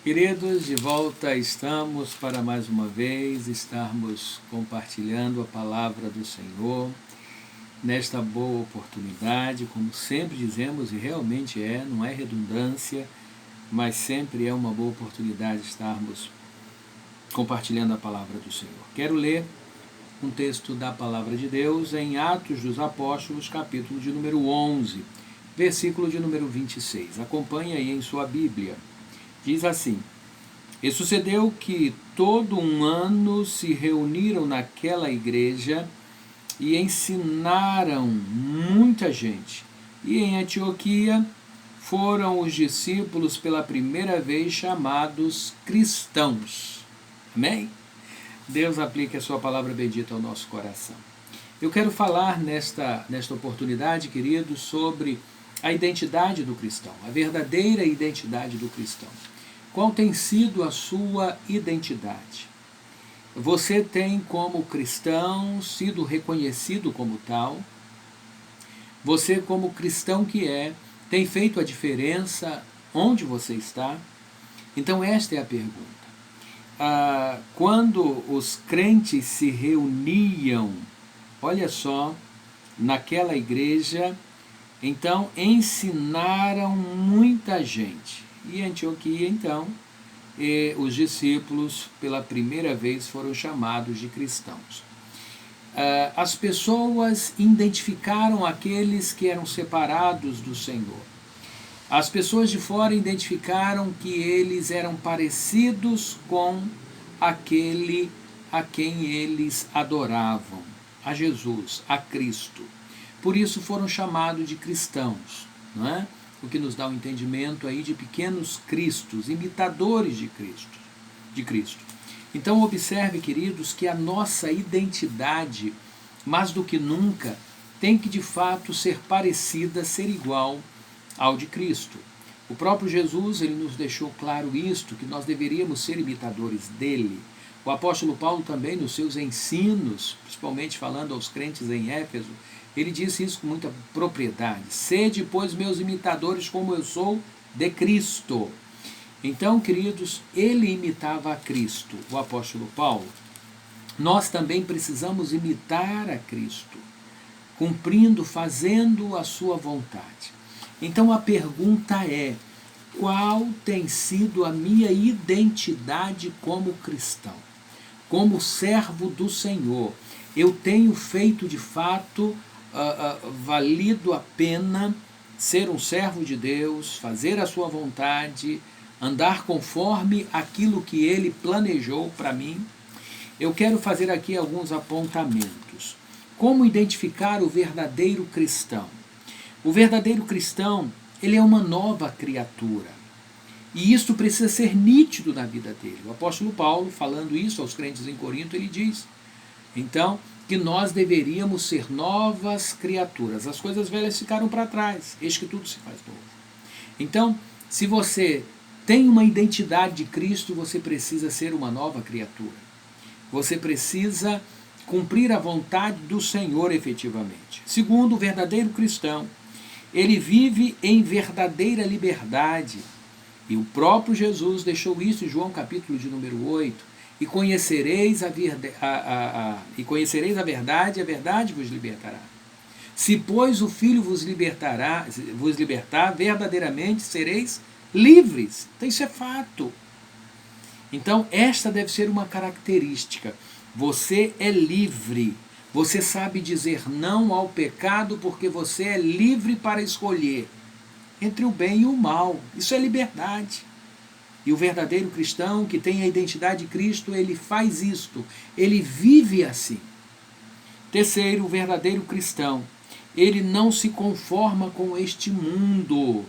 Queridos, de volta estamos para mais uma vez estarmos compartilhando a palavra do Senhor nesta boa oportunidade, como sempre dizemos, e realmente não é redundância, mas sempre é uma boa oportunidade estarmos compartilhando a palavra do Senhor. Quero ler um texto da palavra de Deus em Atos dos Apóstolos, capítulo de número 11, versículo de número 26. Acompanhe aí em sua Bíblia. Diz assim: E sucedeu que todo um ano se reuniram naquela igreja e ensinaram muita gente. E em Antioquia foram os discípulos pela primeira vez chamados cristãos. Amém? Deus aplique a sua palavra bendita ao nosso coração. Eu quero falar nesta oportunidade, queridos, sobre a identidade do cristão, a verdadeira identidade do cristão. Qual tem sido a sua identidade? Você tem, como cristão, sido reconhecido como tal? Você, como cristão que tem feito a diferença onde você está? Então, esta é a pergunta. Quando os crentes se reuniam, olha só, naquela igreja, então ensinaram muita gente. E em Antioquia, então, os discípulos, pela primeira vez, foram chamados de cristãos. As pessoas identificaram aqueles que eram separados do Senhor. As pessoas de fora identificaram que eles eram parecidos com aquele a quem eles adoravam, a Jesus, a Cristo. Por isso foram chamados de cristãos, não é? O que nos dá um entendimento aí de pequenos cristos, imitadores de Cristo. Então observe, queridos, que a nossa identidade, mais do que nunca, tem que de fato ser parecida, ser igual ao de Cristo. O próprio Jesus, ele nos deixou claro isto, que nós deveríamos ser imitadores dele. O apóstolo Paulo também, nos seus ensinos, principalmente falando aos crentes em Éfeso, ele disse isso com muita propriedade. Sede, pois, meus imitadores, como eu sou de Cristo. Então, queridos, ele imitava a Cristo, o apóstolo Paulo. Nós também precisamos imitar a Cristo, cumprindo, fazendo a sua vontade. Então a pergunta é: qual tem sido a minha identidade como cristão? Como servo do Senhor? Eu tenho feito de fato valido a pena ser um servo de Deus, fazer a sua vontade, andar conforme aquilo que Ele planejou para mim? Eu quero fazer aqui alguns apontamentos. Como identificar o verdadeiro cristão? O verdadeiro cristão, ele é uma nova criatura. E isto precisa ser nítido na vida dele. O apóstolo Paulo, falando isso aos crentes em Corinto, ele diz, então, que nós deveríamos ser novas criaturas. As coisas velhas ficaram para trás, eis que tudo se faz novo. Então, se você tem uma identidade de Cristo, você precisa ser uma nova criatura. Você precisa cumprir a vontade do Senhor efetivamente. Segundo, o verdadeiro cristão, ele vive em verdadeira liberdade. E o próprio Jesus deixou isso em João capítulo de número 8. E conhecereis a verdade, e a verdade vos libertará. Se, pois, o Filho vos libertar, verdadeiramente sereis livres. Então isso é fato. Então esta deve ser uma característica. Você é livre. Você sabe dizer não ao pecado porque você é livre para escolher entre o bem e o mal. Isso é liberdade. E o verdadeiro cristão que tem a identidade de Cristo, ele faz isto. Ele vive assim. Terceiro, o verdadeiro cristão, ele não se conforma com este mundo.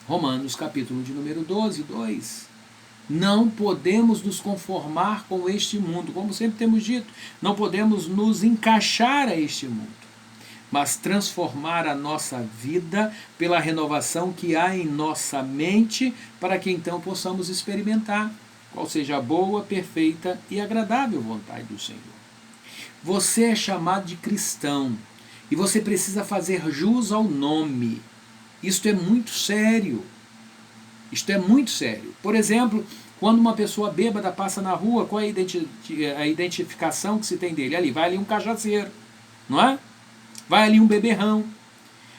Romanos capítulo de número 12, 2. Não podemos nos conformar com este mundo, como sempre temos dito, não podemos nos encaixar a este mundo, mas transformar a nossa vida pela renovação que há em nossa mente, para que então possamos experimentar qual seja a boa, perfeita e agradável vontade do Senhor. Você é chamado de cristão e você precisa fazer jus ao nome. Isto é muito sério. Isto é muito sério. Por exemplo, quando uma pessoa bêbada passa na rua, qual é a identificação que se tem dele? Ali, vai ali um cachaceiro, não é? Vai ali um beberrão.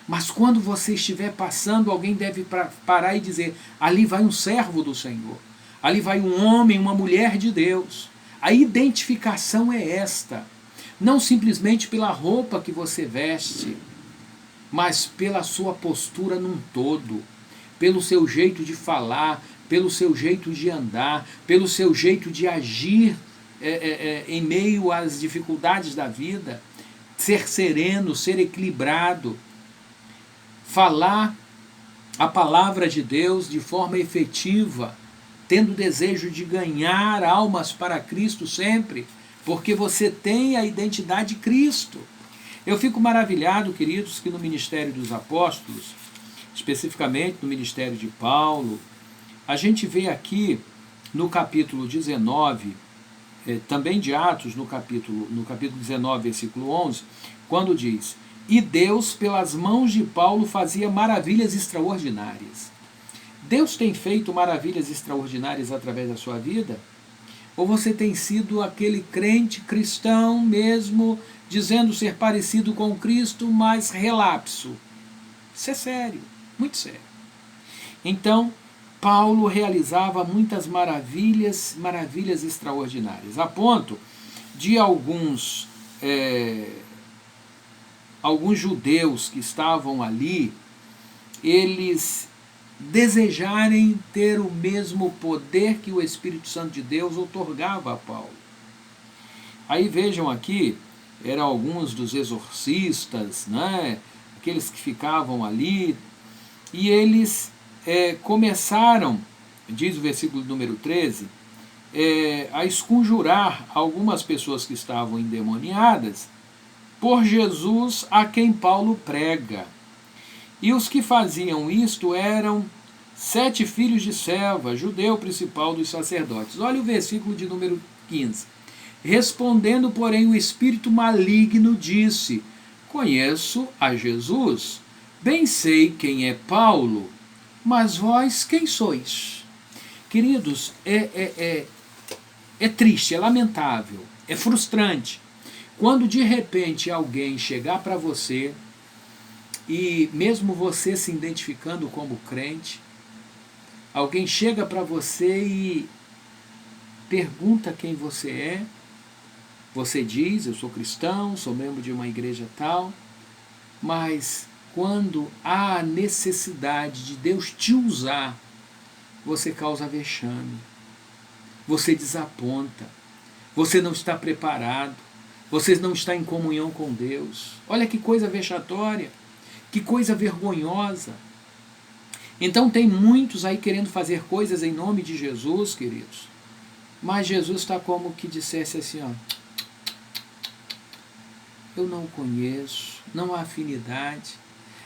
Mas quando você estiver passando, alguém deve parar e dizer, ali vai um servo do Senhor. Ali vai um homem, uma mulher de Deus. A identificação é esta. Não simplesmente pela roupa que você veste, mas pela sua postura num todo, pelo seu jeito de falar, pelo seu jeito de andar, pelo seu jeito de agir em meio às dificuldades da vida, ser sereno, ser equilibrado, falar a palavra de Deus de forma efetiva, tendo desejo de ganhar almas para Cristo sempre, porque você tem a identidade de Cristo. Eu fico maravilhado, queridos, que no ministério dos apóstolos, especificamente no ministério de Paulo, a gente vê aqui no capítulo 19, também de Atos, no capítulo 19, versículo 11, quando diz, e Deus, pelas mãos de Paulo, fazia maravilhas extraordinárias. Deus tem feito maravilhas extraordinárias através da sua vida? Ou você tem sido aquele crente cristão mesmo, dizendo ser parecido com Cristo, mas relapso? Isso é sério, muito sério. Então, Paulo realizava muitas maravilhas extraordinárias, a ponto de alguns judeus que estavam ali, eles desejarem ter o mesmo poder que o Espírito Santo de Deus outorgava a Paulo. Aí vejam aqui, eram alguns dos exorcistas, né, aqueles que ficavam ali, e eles começaram, diz o versículo número 13, a esconjurar algumas pessoas que estavam endemoniadas por Jesus a quem Paulo prega. E os que faziam isto eram 7 filhos de Seva, judeu principal dos sacerdotes. Olha o versículo de número 15. Respondendo, porém, o espírito maligno disse, conheço a Jesus, bem sei quem é Paulo, mas vós quem sois? Queridos, é triste, é lamentável, é frustrante, quando de repente alguém chegar para você, e mesmo você se identificando como crente, alguém chega para você e pergunta quem você é, você diz, eu sou cristão, sou membro de uma igreja tal, mas quando há a necessidade de Deus te usar, você causa vexame, você desaponta, você não está preparado, você não está em comunhão com Deus. Olha que coisa vexatória, que coisa vergonhosa. Então tem muitos aí querendo fazer coisas em nome de Jesus, queridos, mas Jesus está como que dissesse assim, ó, eu não conheço, não há afinidade.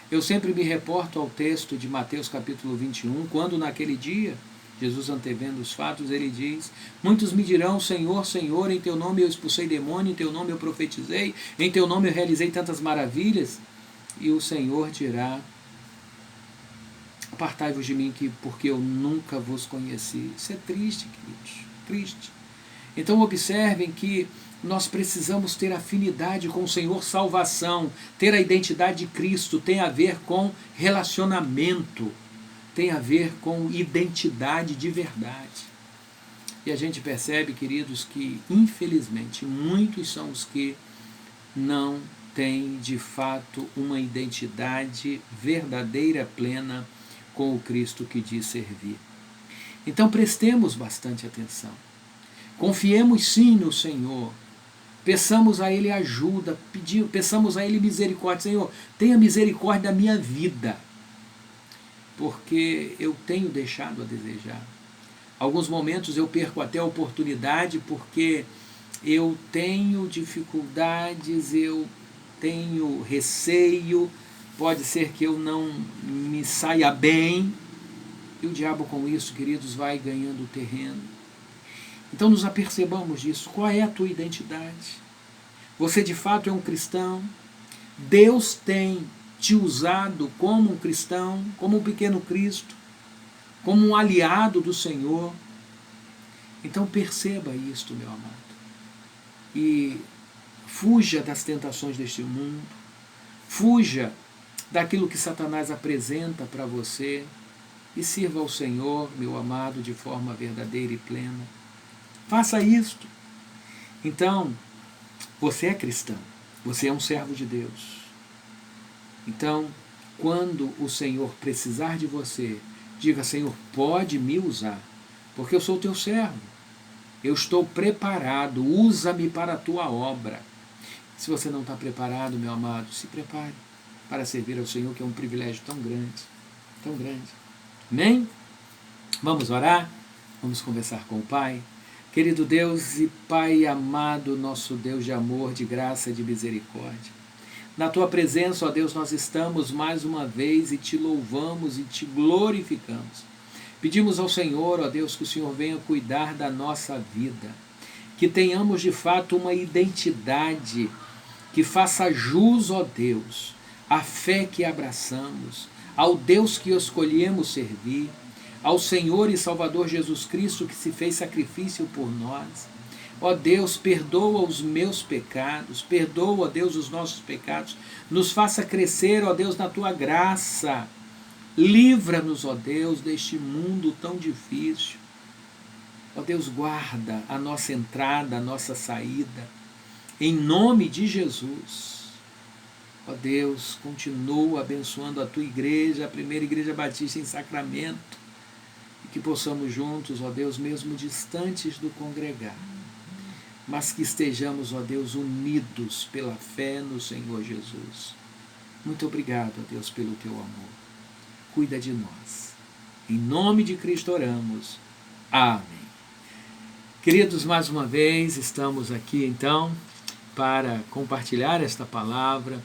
Eu sempre me reporto ao texto de Mateus capítulo 21, quando naquele dia, Jesus antevendo os fatos, ele diz, muitos me dirão, Senhor, Senhor, em teu nome eu expulsei demônio, em teu nome eu profetizei, em teu nome eu realizei tantas maravilhas, e o Senhor dirá, apartai-vos de mim, porque eu nunca vos conheci. Isso é triste, queridos, triste. Então observem que nós precisamos ter afinidade com o Senhor, salvação, ter a identidade de Cristo, tem a ver com relacionamento, tem a ver com identidade de verdade. E a gente percebe, queridos, que infelizmente muitos são os que não têm de fato uma identidade verdadeira, plena com o Cristo que diz servir. Então prestemos bastante atenção. Confiemos sim no Senhor, peçamos a Ele ajuda, peçamos a Ele misericórdia. Senhor, tenha misericórdia da minha vida, porque eu tenho deixado a desejar. Alguns momentos eu perco até a oportunidade porque eu tenho dificuldades, eu tenho receio, pode ser que eu não me saia bem, e o diabo com isso, queridos, vai ganhando terreno. Então nos apercebamos disso. Qual é a tua identidade? Você de fato é um cristão? Deus tem te usado como um cristão, como um pequeno Cristo? como um aliado do Senhor. Então perceba isto, meu amado, e fuja das tentações deste mundo, fuja daquilo que Satanás apresenta para você e sirva ao Senhor, meu amado, de forma verdadeira e plena. Faça isto. Então, você é cristão, você é um servo de Deus. Então, quando o Senhor precisar de você, diga: Senhor, pode me usar, porque eu sou teu servo. Eu estou preparado, usa-me para a tua obra. Se você não está preparado, meu amado, se prepare para servir ao Senhor, que é um privilégio tão grande, tão grande. Amém? Vamos orar? Vamos conversar com o Pai? Querido Deus e Pai amado, nosso Deus de amor, de graça e de misericórdia, na Tua presença, ó Deus, nós estamos mais uma vez e Te louvamos e Te glorificamos. Pedimos ao Senhor, ó Deus, que o Senhor venha cuidar da nossa vida, que tenhamos de fato uma identidade que faça jus, ó Deus, à fé que abraçamos, ao Deus que escolhemos servir, ao Senhor e Salvador Jesus Cristo que se fez sacrifício por nós. Ó Deus, perdoa os meus pecados, perdoa, ó Deus, os nossos pecados, nos faça crescer, ó Deus, na Tua graça. Livra-nos, ó Deus, deste mundo tão difícil. Ó Deus, guarda a nossa entrada, a nossa saída, em nome de Jesus. Ó Deus, continua abençoando a Tua igreja, a primeira igreja batista em Sacramento, e que possamos juntos, ó Deus, mesmo distantes do congregar, mas que estejamos, ó Deus, unidos pela fé no Senhor Jesus. Muito obrigado, ó Deus, pelo Teu amor. Cuida de nós. Em nome de Cristo oramos. Amém. Queridos, mais uma vez estamos aqui então para compartilhar esta palavra,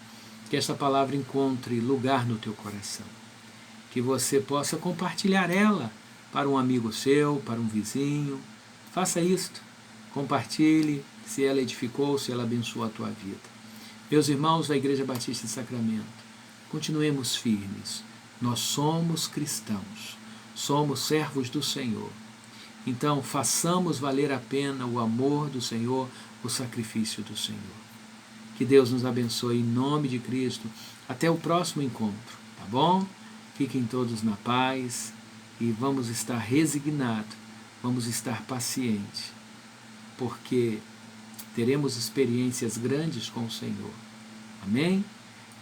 que esta palavra encontre lugar no teu coração, que você possa compartilhar ela para um amigo seu, para um vizinho. Faça isto, compartilhe, se ela edificou, se ela abençoou a tua vida. Meus irmãos da Igreja Batista em Sacramento, continuemos firmes. Nós somos cristãos, somos servos do Senhor. Então, façamos valer a pena o amor do Senhor, o sacrifício do Senhor. Que Deus nos abençoe em nome de Cristo. Até o próximo encontro, tá bom? Fiquem todos na paz e vamos estar resignados, vamos estar pacientes, porque teremos experiências grandes com o Senhor. Amém?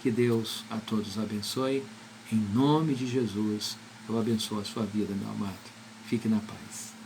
Que Deus a todos abençoe. Em nome de Jesus, eu abençoo a sua vida, meu amado. Fique na paz.